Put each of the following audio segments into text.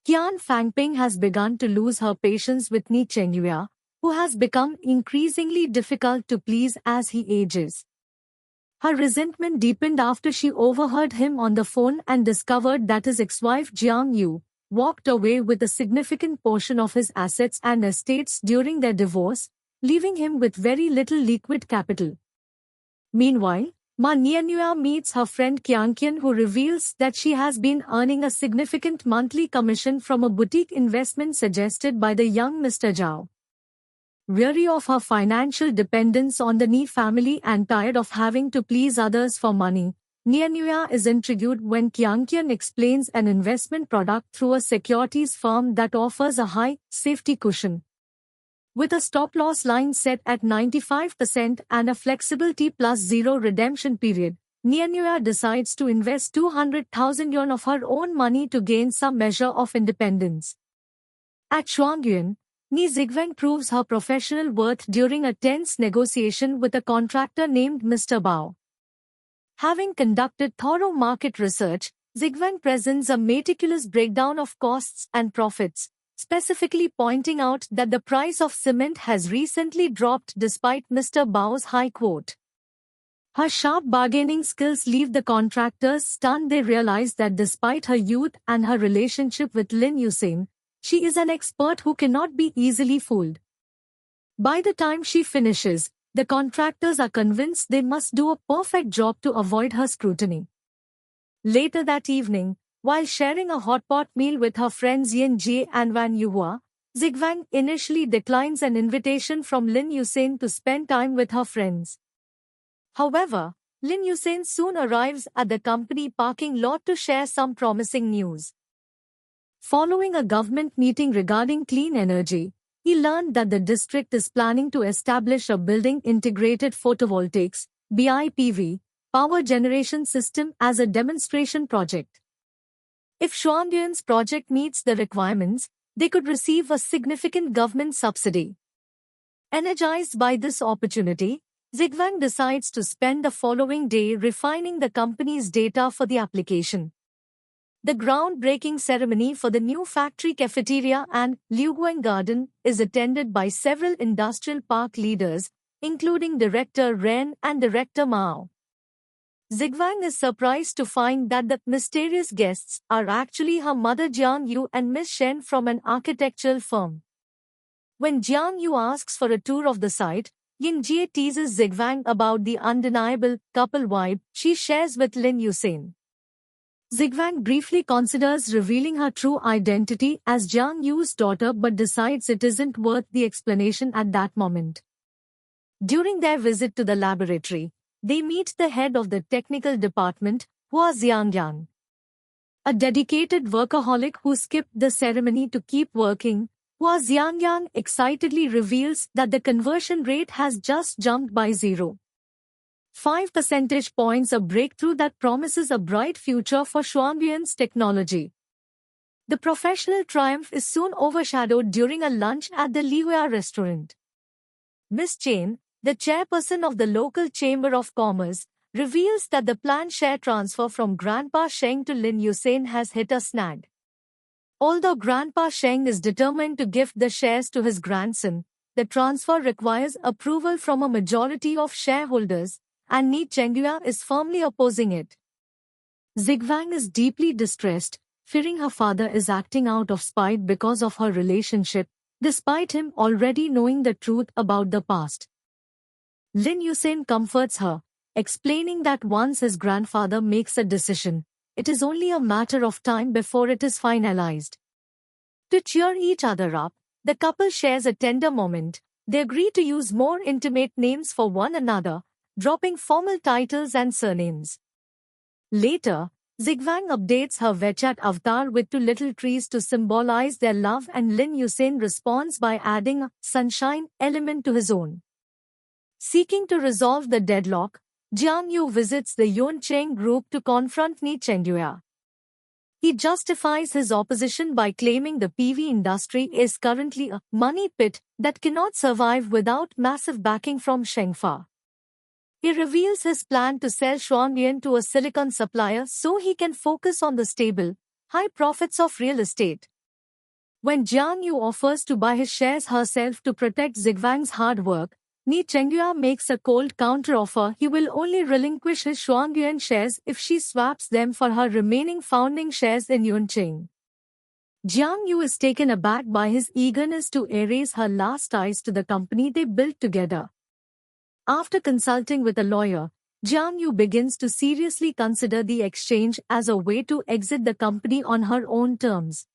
Qian Fangping has begun to lose her patience with Ni Chengyue, who has become increasingly difficult to please as he ages. Her resentment deepened after she overheard him on the phone and discovered that his ex-wife Jiang Yu walked away with a significant portion of his assets and estates during their divorce, leaving him with very little liquid capital. Meanwhile, Ma Nianyua meets her friend Qian Qian, who reveals that she has been earning a significant monthly commission from a boutique investment suggested by the young Mr. Zhao. Weary of her financial dependence on the Ni family and tired of having to please others for money, Nianyua is intrigued when Qian Qian explains an investment product through a securities firm that offers a high safety cushion. With a stop-loss line set at 95% and a flexible T+0 redemption period, Nianyua decides to invest 200,000 yuan of her own money to gain some measure of independence. At Shuangyuan, Ni Zigwang proves her professional worth during a tense negotiation with a contractor named Mr. Bao. Having conducted thorough market research, Zigwang presents a meticulous breakdown of costs and profits, specifically pointing out that the price of cement has recently dropped despite Mr. Bao's high quote. Her sharp bargaining skills leave the contractors stunned. They realize that despite her youth and her relationship with Lin Yusen, she is an expert who cannot be easily fooled. By the time she finishes, the contractors are convinced they must do a perfect job to avoid her scrutiny. Later that evening, while sharing a hot pot meal with her friends Yin Jie and Wan Yuhua, Zigwang initially declines an invitation from Lin Yusen to spend time with her friends. However, Lin Yusen soon arrives at the company parking lot to share some promising news. Following a government meeting regarding clean energy, he learned that the district is planning to establish a building integrated photovoltaics (BIPV) power generation system as a demonstration project. If Shuangyuan's project meets the requirements, they could receive a significant government subsidy. Energized by this opportunity, Zigwang decides to spend the following day refining the company's data for the application. The groundbreaking ceremony for the new factory cafeteria and Liuguang Garden is attended by several industrial park leaders, including Director Ren and Director Mao. Zigwang is surprised to find that the mysterious guests are actually her mother Jiang Yu and Miss Shen from an architectural firm. When Jiang Yu asks for a tour of the site, Yin Jie teases Zigwang about the undeniable couple vibe she shares with Lin Yusen. Zigwang briefly considers revealing her true identity as Jiang Yu's daughter but decides it isn't worth the explanation at that moment. During their visit to the laboratory, they meet the head of the technical department, Hua Xiangyang. A dedicated workaholic who skipped the ceremony to keep working, Hua Xiangyang excitedly reveals that the conversion rate has just jumped by 0.5 percentage points, a breakthrough that promises a bright future for Shuangyuan's technology. The professional triumph is soon overshadowed during a lunch at the Lihua restaurant. Miss Chen, the chairperson of the local Chamber of Commerce, reveals that the planned share transfer from Grandpa Sheng to Lin Yusen has hit a snag. Although Grandpa Sheng is determined to gift the shares to his grandson, the transfer requires approval from a majority of shareholders, and Ni Chengyue is firmly opposing it. Zigwang is deeply distressed, fearing her father is acting out of spite because of her relationship, despite him already knowing the truth about the past. Lin Yusen comforts her, explaining that once his grandfather makes a decision, it is only a matter of time before it is finalized. To cheer each other up, the couple shares a tender moment. They agree to use more intimate names for one another, dropping formal titles and surnames. Later, Zigwang updates her WeChat avatar with two little trees to symbolize their love, and Lin Yusen responds by adding a sunshine element to his own. Seeking to resolve the deadlock, Jiang Yu visits the Yuncheng group to confront Ni Chengyue. He justifies his opposition by claiming the PV industry is currently a money pit that cannot survive without massive backing from Shengfa. He reveals his plan to sell Shuangyuan to a silicon supplier so he can focus on the stable, high profits of real estate. When Jiang Yu offers to buy his shares herself to protect Zigwang's hard work, Ni Chengyue makes a cold counteroffer. He will only relinquish his Shuangyuan shares if she swaps them for her remaining founding shares in Yunqing. Jiang Yu is taken aback by his eagerness to erase her last ties to the company they built together. After consulting with a lawyer, Jiang Yu begins to seriously consider the exchange as a way to exit the company on her own terms.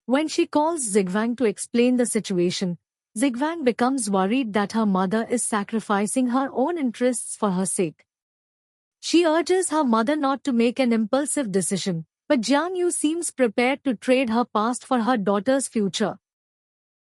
When she calls Zigwang to explain the situation, Zigwang becomes worried that her mother is sacrificing her own interests for her sake. She urges her mother not to make an impulsive decision, but Jiang Yu seems prepared to trade her past for her daughter's future.